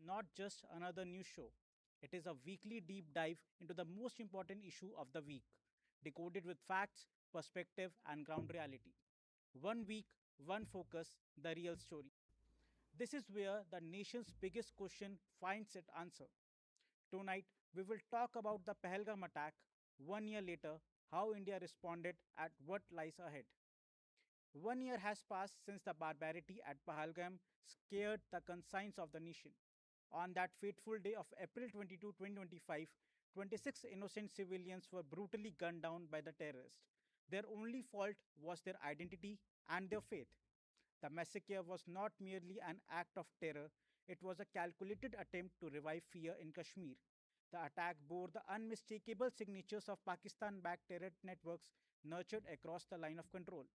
not just another news show. It is a weekly deep dive into the most important issue of the week, decoded with facts, perspective, and ground reality. One week, one focus, the real story. This is where the nation's biggest question finds its answer. Tonight, we will talk about the Pahalgam attack, 1 year later, how India responded, and what lies ahead. 1 year has passed since the barbarity at Pahalgam scared the conscience of the nation. On that fateful day of April 22, 2025, 26 innocent civilians were brutally gunned down by the terrorists. Their only fault was their identity and their faith. The massacre was not merely an act of terror, it was a calculated attempt to revive fear in Kashmir. The attack bore the unmistakable signatures of Pakistan backed terror networks nurtured across the line of control.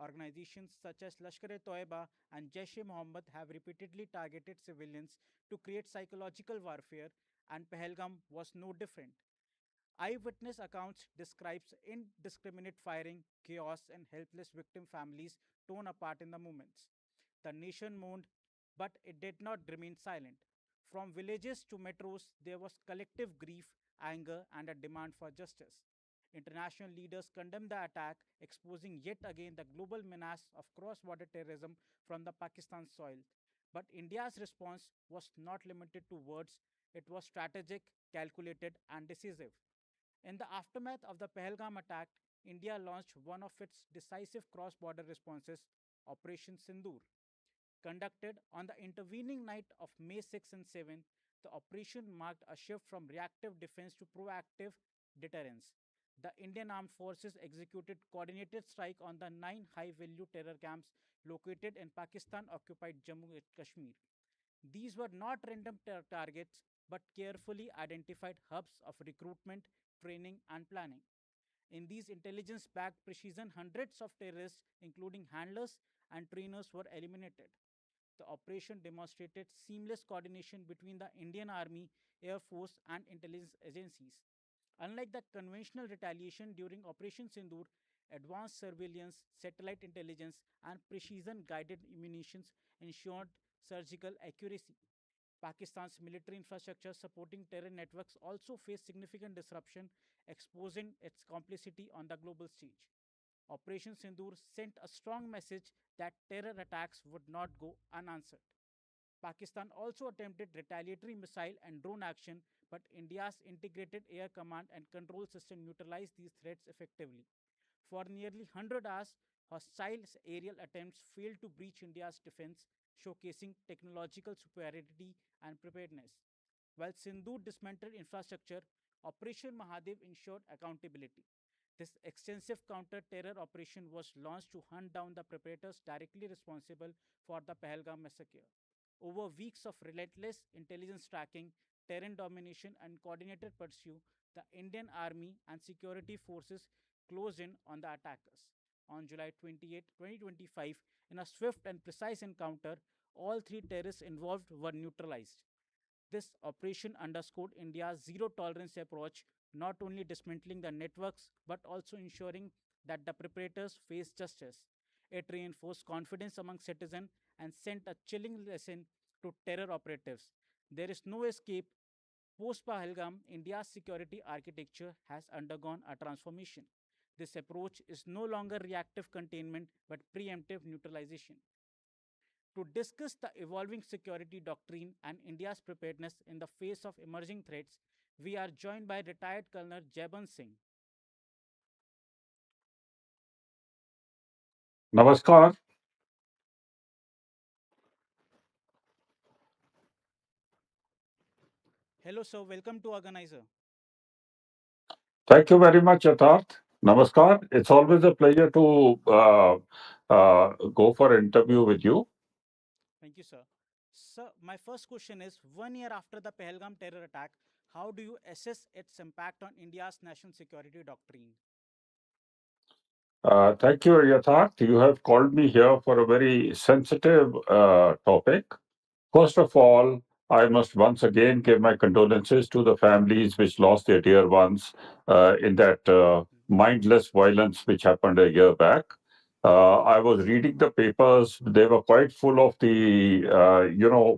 Organizations such as Lashkar-e-Toiba and Jaish-e-Mohammed have repeatedly targeted civilians to create psychological warfare, and Pahalgam was no different. Eyewitness accounts describes indiscriminate firing, chaos, and helpless victim families torn apart in the moments. The nation mourned, but it did not remain silent. From villages to metros, there was collective grief, anger, and a demand for justice. International leaders condemned the attack, exposing yet again the global menace of cross border terrorism from the Pakistan soil. But India's response was not limited to words, it was strategic, calculated, and decisive. In the aftermath of the Pahalgam attack, India launched one of its decisive cross border responses, Operation Sindoor. Conducted on the intervening night of May 6 and 7, the operation marked a shift from reactive defense to proactive deterrence. The Indian Armed Forces executed coordinated strike on the 9 high-value terror camps located in Pakistan-occupied Jammu and Kashmir. These were not random targets, but carefully identified hubs of recruitment, training, and planning. In these intelligence backed precision, hundreds of terrorists, including handlers and trainers, were eliminated. The operation demonstrated seamless coordination between the Indian Army, Air Force, and intelligence agencies. Unlike the conventional retaliation during Operation Sindoor, advanced surveillance, satellite intelligence, and precision guided munitions ensured surgical accuracy. Pakistan's military infrastructure supporting terror networks also faced significant disruption, exposing its complicity on the global stage. Operation Sindoor sent a strong message that terror attacks would not go unanswered. Pakistan also attempted retaliatory missile and drone action, but India's integrated air command and control system neutralized these threats effectively. For nearly 100 hours, hostile aerial attempts failed to breach India's defense, showcasing technological superiority and preparedness. While Sindhu dismantled infrastructure, Operation Mahadev ensured accountability. This extensive counter terror operation was launched to hunt down the preparators directly responsible for the Pahalgam massacre. Over weeks of relentless intelligence tracking, terrain domination, and coordinated pursuit, the Indian Army and security forces closed in on the attackers. On July 28, 2025, in a swift and precise encounter, all three terrorists involved were neutralized. This operation underscored India's zero tolerance approach, not only dismantling the networks but also ensuring that the perpetrators face justice. It reinforced confidence among citizens and sent a chilling lesson to terror operatives. There is no escape. Post Pahalgam, India's security architecture has undergone a transformation. This approach is no longer reactive containment but preemptive neutralization. To discuss the evolving security doctrine and India's preparedness in the face of emerging threats, we are joined by retired Colonel Jaban Singh. Namaskar. Hello, sir. Welcome to Organiser. Thank you very much, Yatharth. Namaskar. It's always a pleasure to go for an interview with you. Thank you, sir. Sir, my first question is 1 year after the Pahalgam terror attack, how do you assess its impact on India's national security doctrine? Thank you, Yatharth. You have called me here for a very sensitive topic. First of all, I must once again give my condolences to the families which lost their dear ones in that Mhm. mindless violence which happened a year back. I was reading the papers. They were quite full of the,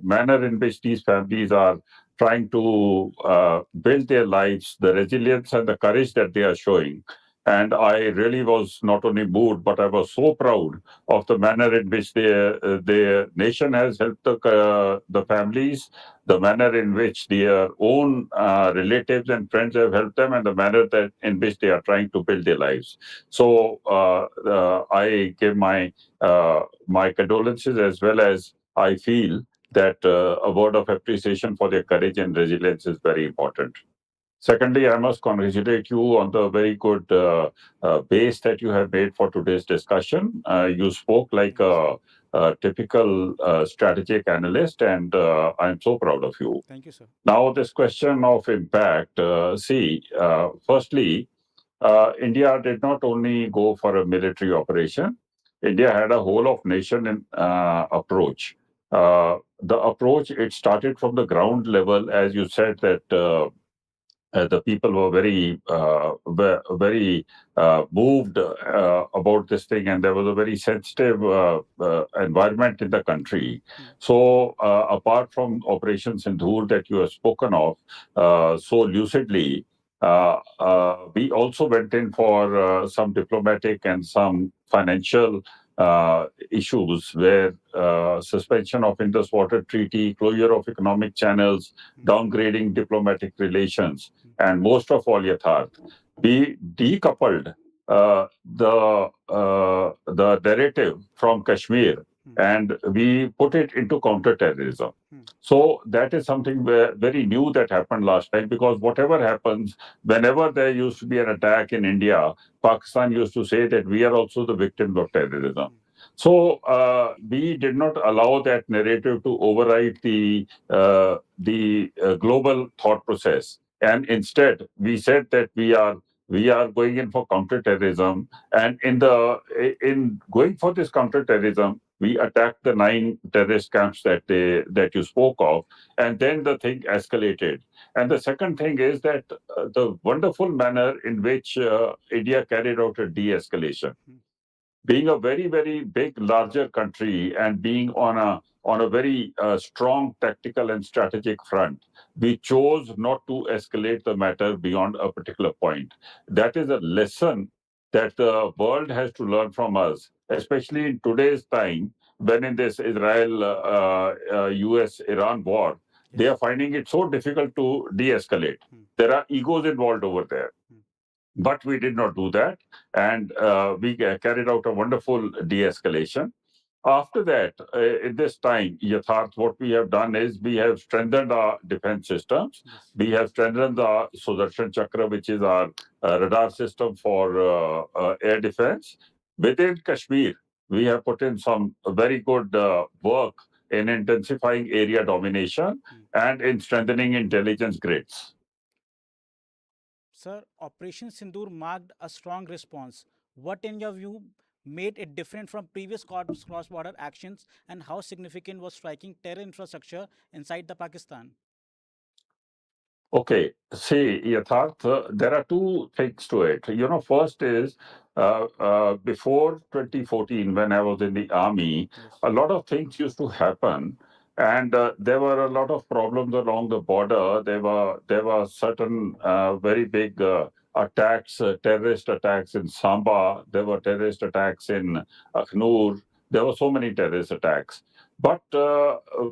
manner in which these families are trying to build their lives, the resilience and the courage that they are showing. And I really was not only moved, but I was so proud of the manner in which their nation has helped the families, the manner in which their own relatives and friends have helped them, and the manner that in which they are trying to build their lives. So I give my condolences, as well as I feel that a word of appreciation for their courage and resilience is very important. Secondly, I must congratulate you on the very good base that you have made for today's discussion. You spoke like Thank you, sir. a typical strategic analyst, and I'm so proud of you. Thank you, sir. Now, this question of impact, firstly, India did not only go for a military operation. India had a whole of nation approach. The approach, it started from the ground level, as you said that the people were very moved about this thing, and there was a very sensitive environment in the Hmm. country. Hmm. So, apart from Operation Sindhur that you have spoken of so lucidly, we also went in for some diplomatic and some financial issues, where suspension of Indus Water Treaty, closure of economic channels, Hmm. downgrading diplomatic relations, Hmm. and most of all, Yatharth, we decoupled the narrative from Kashmir, Hmm. and we put it into counterterrorism. Hmm. So that is something very new that happened last time, because whatever happens, whenever there used to be an attack in India, Pakistan used to say that we are also the victims of terrorism. Hmm. So we did not allow that narrative to override the global thought process, and instead we said that we are going in for counterterrorism, and in going for this counterterrorism, we attacked the 9 terrorist camps that you spoke of, and then the thing escalated. And the second thing is that the wonderful manner in which India carried out a de-escalation, Hmm. being a very very big larger country and being on a very strong tactical and strategic front, we chose not to escalate the matter beyond a particular point. That is a lesson that the world has to learn from us, especially in today's time, when in this Israel US Iran war, they Yes. are finding it so difficult to de-escalate. Hmm. There are egos involved over there, Hmm. but we did not do that, and we carried out a wonderful de-escalation. After that, in this time, Yatharth, what we have done is we have strengthened our defense systems. Yes. We have strengthened the Sudarshan Chakra, which is our radar system for air defense. Within Kashmir, we have put in some very good work in intensifying area domination Hmm. and in strengthening intelligence grids. Sir, Operation Sindoor marked a strong response. What, in your view, made it different from previous cross border actions, and how significant was striking terror infrastructure inside the Pakistan? Okay, see, Yatharth, there are two things to it. First is before 2014, when I was in the army, Yes. a lot of things used to happen, and there were a lot of problems along the border. There were certain very big attacks, terrorist attacks in Samba. There were terrorist attacks in Akhnur. There were so many terrorist attacks, but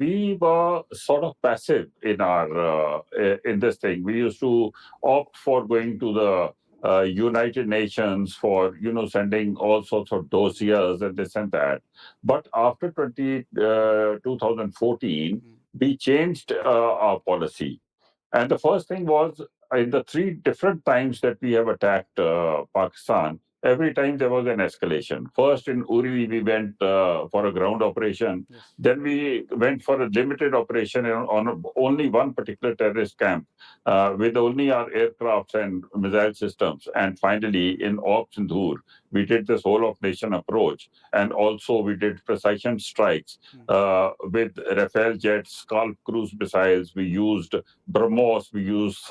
we were sort of passive in this thing. We used to opt for going to the United Nations for sending all sorts of dossiers and this and that. But after 2014, Hmm. we changed our policy, and the first thing was, in the 3 different times that we have attacked Pakistan, every time there was an escalation. First, in Uri, we went for a ground operation. Yes. Then we went for a limited operation on only one particular terrorist camp with only our aircrafts and missile systems. And finally, in Op Sindhur, we did this whole of nation approach, and also we did precision strikes with Rafale jets, Scalp cruise missiles. We used BrahMos, we used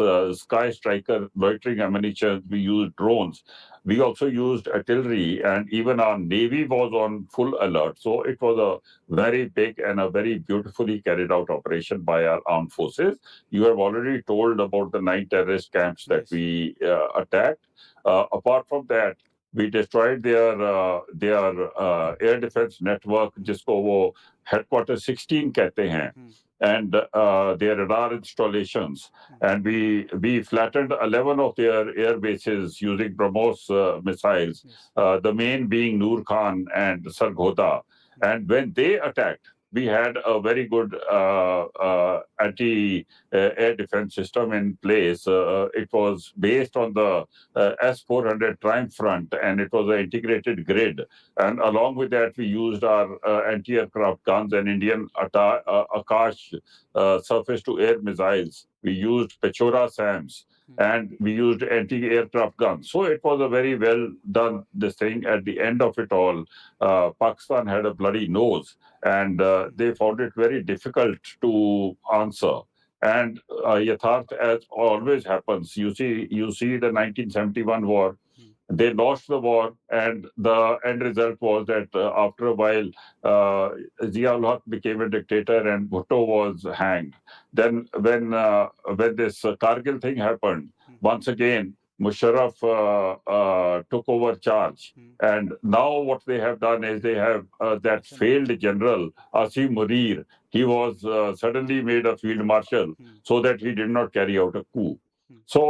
Sky Striker loitering ammunition, we used drones. We also used artillery, and even our navy was on full alert. So it was a very big and a very beautifully carried out operation by our armed forces. You have already told about the 9 terrorist camps that Yes. we attacked. Apart from that, we destroyed their air defense network, Hmm. जिसको वो headquarters 16 कहते हैं, Hmm. and their radar installations. Hmm. And we flattened 11 of their air bases using BrahMos missiles, Yes. the main being Noor Khan and Sargodha. Hmm. And when they attacked, we had a very good anti air defense system in place. It was based on the S-400 Triumph front, and it was an integrated grid. And along with that, we used our anti-aircraft guns and Indian Akash surface-to-air missiles. We used Pechora SAMs, Hmm. and we used anti-aircraft guns. So it was a very well done this thing. At the end of it all, Pakistan had a bloody nose, and Hmm. they found it very difficult to answer. And Yatharth, as always happens, you see the 1971 war. Hmm. They lost the war, and the end result was that after a while, Zia-ul Haq became a dictator, and Bhutto was hanged. Then, when this Kargil thing happened, Hmm. once again Musharraf took over charge. Hmm. And now what they have done is they have that Assassinated. failed general Asim Murir. He was suddenly made a field marshal Hmm. so that he did not carry out a coup. Hmm. So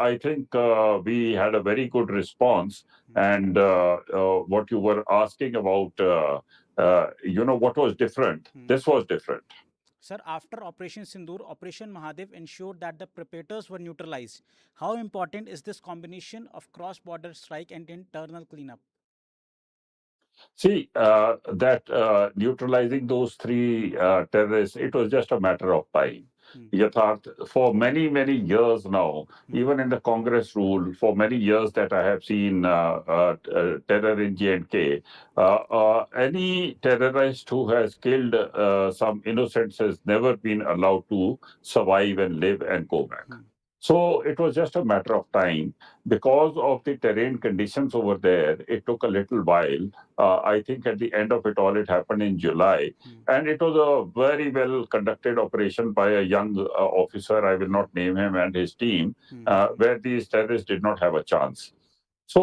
I think we had a very good response. Hmm. And what you were asking about, what was different? Hmm. This was different. Sir, after Operation Sindoor, Operation Mahadev ensured that the preparators were neutralized. How important is this combination of cross-border strike and internal cleanup? See, that neutralizing those three terrorists, it was just a matter of time. Hmm. Yatharth, for many, many years now, Hmm. even in the Congress rule, for many years that I have seen terror in J&K, any terrorist who has killed some innocents has never been allowed to survive and live and go back. Hmm. So it was just a matter of time. Because of the terrain conditions over there, it took a little while. I think at the end of it all, it happened in July. Hmm. And it was a very well conducted operation by a young officer, I will not name him, and his team, Hmm. where these terrorists did not have a chance. So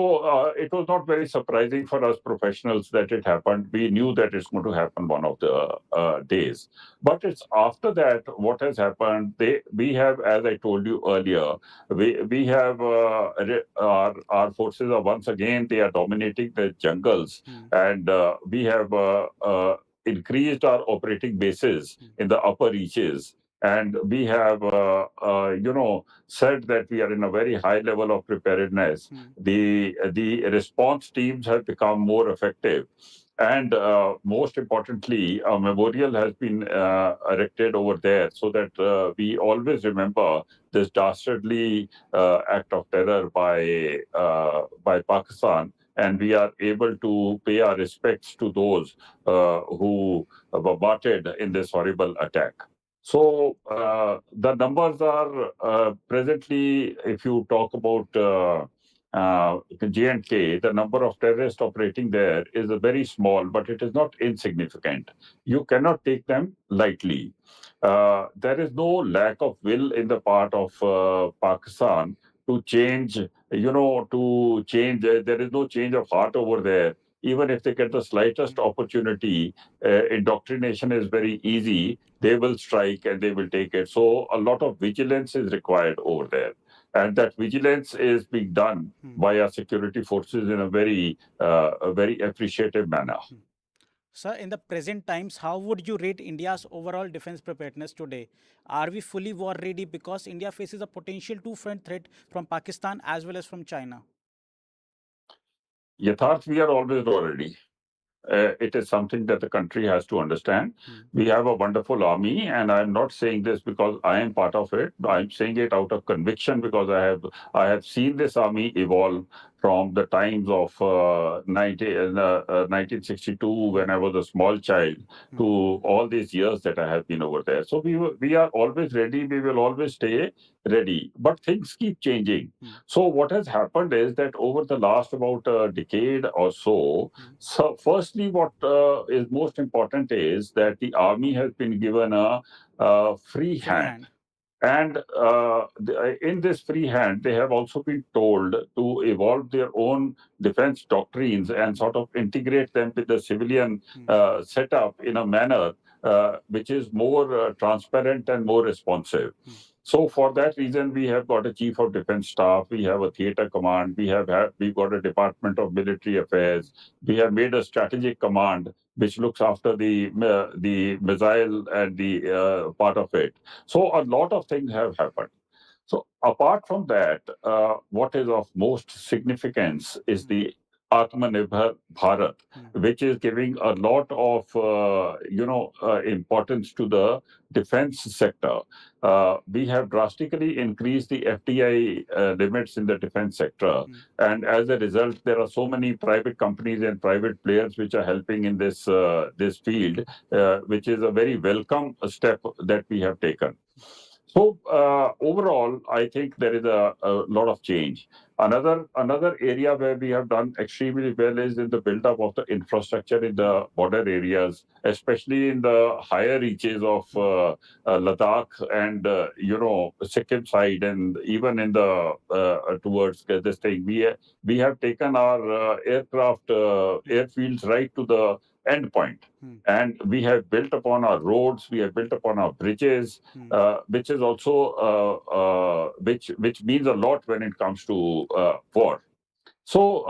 it was not very surprising for us professionals that it happened. We knew that it's going to happen one of the days. But it's after that what has happened. We have, as I told you earlier, we have our forces are once again they are dominating the jungles, Hmm. and we have increased our operating bases Hmm. in the upper reaches. And we have, said that we are in a very high level of preparedness. Hmm. The response teams have become more effective, and most importantly, a memorial has been erected over there so that we always remember this dastardly act of terror by Pakistan, and we are able to pay our respects to those who were martyred in this horrible attack. So the numbers are presently, if you talk about J&K, the number of terrorists operating there is a very small, but it is not insignificant. You cannot take them lightly. There is no lack of will in the part of Pakistan to change, to change. There is no change of heart over there. Even if they get the slightest Hmm. opportunity, indoctrination is very easy. They will strike and they will take it. So a lot of vigilance is required over there. And that vigilance is being done Hmm. by our security forces in a very appreciative manner. Hmm. Sir, in the present times, how would you rate India's overall defense preparedness today? Are we fully war ready because India faces a potential two-front threat from Pakistan as well as from China? Yatharth, we are always ready. It is something that the country has to understand. Hmm. We have a wonderful army, and I'm not saying this because I am part of it. Hmm. I'm saying it out of conviction because I have seen this army evolve from the times of 1962 when I was a small child to all these years that I have been over there. So we are always ready. We will always stay ready. But things keep changing. So what has happened is that over the last about a decade or so, so firstly, what is most important is that the army has been given a free Free hand. hand. And in this free hand, they have also been told to evolve their own defense doctrines and sort of integrate them with the civilian setup in a manner which is more transparent and more responsive. So for that reason, we have got a chief of defense staff, we have a theater command, we've got a department of military affairs, we have made a strategic command which looks after the missile and the part of it. So a lot of things have happened. So apart from that, what is of most significance is the Atmanirbhar Bharat, which is giving a lot of importance to the defense sector. We have drastically increased the FDI limits in the defense sector, and as a result, there are so many private companies and private players which are helping in this field, which is a very welcome step that we have taken. So overall, I think there is a lot of change. Another area where we have done extremely well is in the build-up of the infrastructure in the border areas, especially in the higher reaches of Ladakh and Sikkim side, and even in the towards this thing. We have taken our aircraft airfields right to the end point, and we have built upon our roads, we have built upon our bridges, which is also which means a lot when it comes to war. So,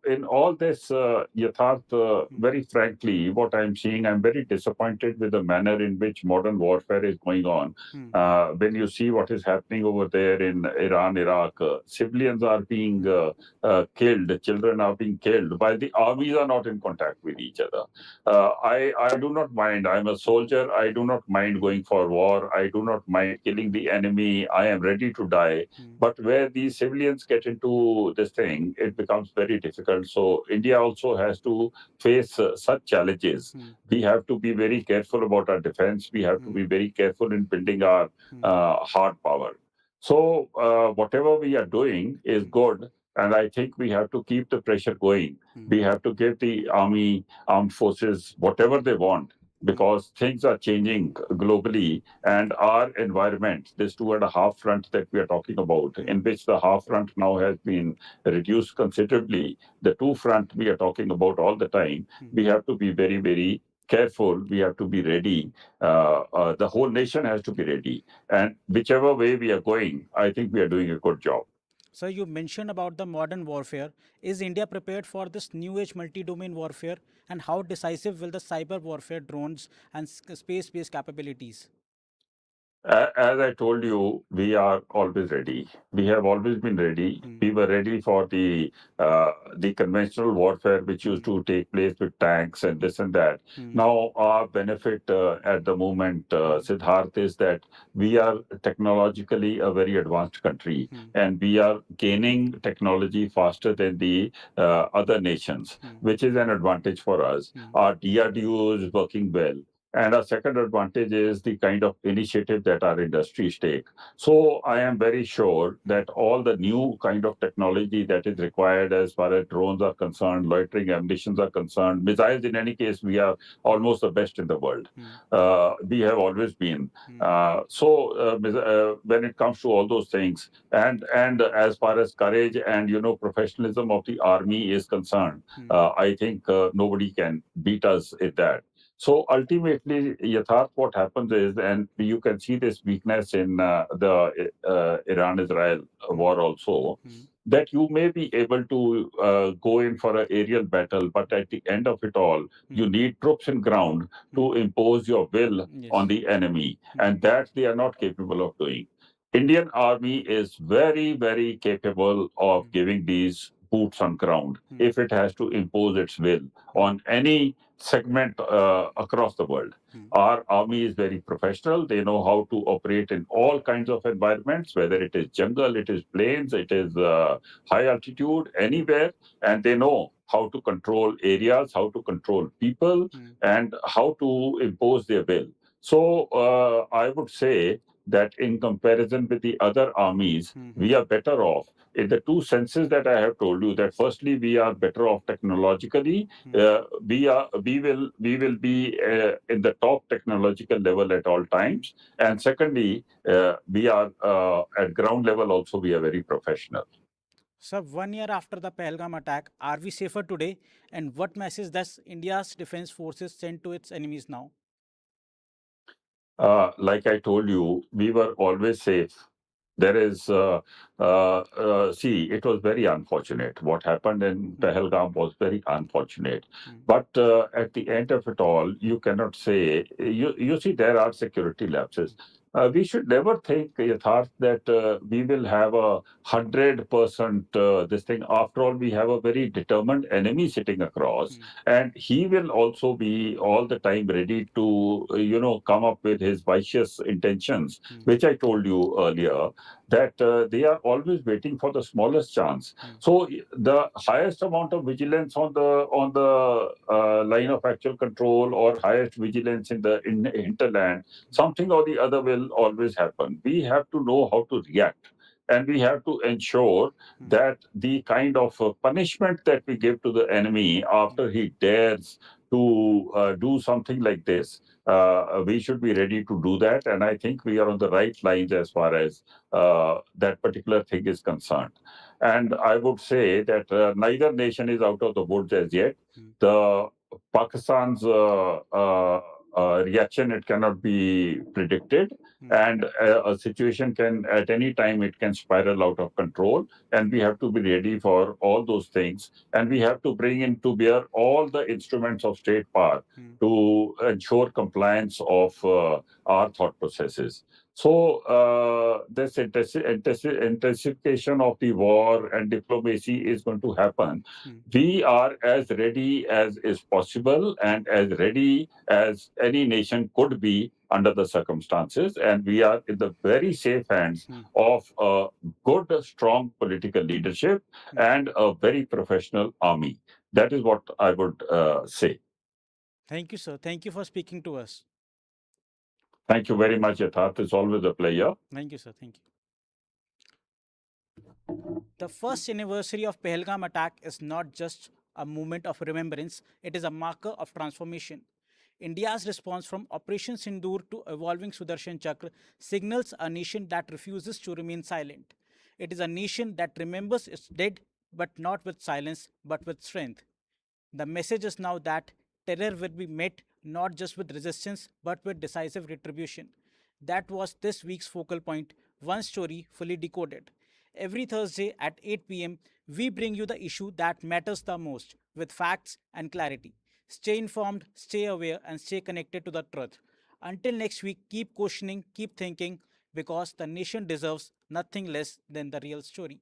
in all this, Yatharth, very frankly, what I'm seeing, I'm very disappointed with the manner in which modern warfare is going on. When you see what is happening over there in Iran, Iraq, civilians are being killed, children are being killed, while the armies are not in contact with each other. I do not mind. I'm a soldier. I do not mind going for war. I do not mind killing the enemy. I am ready to die. But where these civilians get into this thing, it becomes very difficult. So India also has to face such challenges. We have to be very careful about our defense. We have to be very careful in building our hard power. So whatever we are doing is good, and I think we have to keep the pressure going. We have to give the army, armed forces, whatever they want, because things are changing globally, and our environment, this 2.5 front that we are talking about, in which the half front now has been reduced considerably, the two front we are talking about all the time, we have to be very, very careful. We have to be ready. The whole nation has to be ready. And whichever way we are going, I think we are doing a good job. So you mentioned about the modern warfare. Is India prepared for this new age multi-domain warfare, and how decisive will the cyber warfare, drones, and space-based capabilities? As I told you, we are always ready. We have always been ready. We were ready for the conventional warfare, which used to take place with tanks and this and that. Now, our benefit at the moment, Siddharth, is that we are technologically a very advanced country, and we are gaining technology faster than the other nations, which is an advantage for us. Our DRDO is working well. And a second advantage is the kind of initiative that our industries take. So I am very sure that all the new kind of technology that is required as far as drones are concerned, loitering ammunitions are concerned, missiles in any case, we are almost the best in the world. We have always been. When it comes to all those things, and as far as courage and professionalism of the army is concerned, I think nobody can beat us at that. So ultimately, Yatharth, what happens is, and you can see this weakness in the Iran-Israel war also, that you may be able to go in for an aerial battle, but at the end of it all, you need troops in ground to impose your will on Yes. the enemy, and that they are not capable of doing. Indian army is very, very capable of giving these boots on ground Hmm. if it has to impose its will Hmm. on any segment across the world. Hmm. Our army is very professional. They know how to operate in all kinds of environments, whether it is jungle, it is plains, it is high altitude, anywhere. And they know how to control areas, how to control people, Hmm. and how to impose their will. So I would say that in comparison with the other armies, Hmm. Hmm. we are better off in the two senses that I have told you. That firstly, we are better off technologically. Hmm. We will be in the top technological level at all Hmm. times. And secondly, we are at ground level also. We are very professional. So, 1 year after the Pahalgam attack, are we safer today? And what message does India's defense forces send to its enemies now? Like I told you, we were always safe. There is, see, it was very unfortunate. What happened in Hmm. Pahalgam was very unfortunate. Hmm. But at the end of it all, you cannot say, you see, there are security lapses. We should never think, Yatharth, that we will have 100% this thing. After all, we have a very determined enemy sitting across, Hmm. and he will also be all the time ready to, come up with his vicious intentions, Hmm. which I told you earlier, that they are always waiting for the smallest chance. Hmm. So the highest amount of vigilance on the line of actual control, or highest vigilance in hinterland, something or the other will always happen. We have to know how to react. And we have to ensure Hmm. that the kind of punishment that we give to the enemy Hmm. after he dares to do something like this, we should be ready to do that. And I think we are on the right lines as far as that particular thing is concerned. And I would say that neither nation is out of the woods as yet. Hmm. The Pakistan's reaction, it cannot be predicted, Hmm. and a situation can at any time it can spiral out of control, and we have to be ready for all those things, and we have to bring into bear all the instruments of state power Hmm. to ensure compliance of our thought processes. So this intensification of the war and diplomacy is going to happen. Hmm. We are as ready as is possible and as ready as any nation could be under the circumstances, and we are in the very safe hands Hmm. of a good, strong political leadership Hmm. and a very professional army. That is what I would say. Thank you, sir. Thank you for speaking to us. Thank you very much, Yatharth. It's always a pleasure. Thank you, sir. Thank you. The first anniversary of Pahalgam attack is not just a moment of remembrance, it is a marker of transformation. India's response from Operation Sindoor to evolving Sudarshan Chakra signals a nation that refuses to remain silent. It is a nation that remembers its dead, but not with silence, but with strength. The message is now that terror will be met not just with resistance, but with decisive retribution. That was this week's focal point, one story fully decoded. Every Thursday at 8 p.m., we bring you the issue that matters the most with facts and clarity. Stay informed, stay aware, and stay connected to the truth. Until next week, keep questioning, keep thinking, because the nation deserves nothing less than the real story.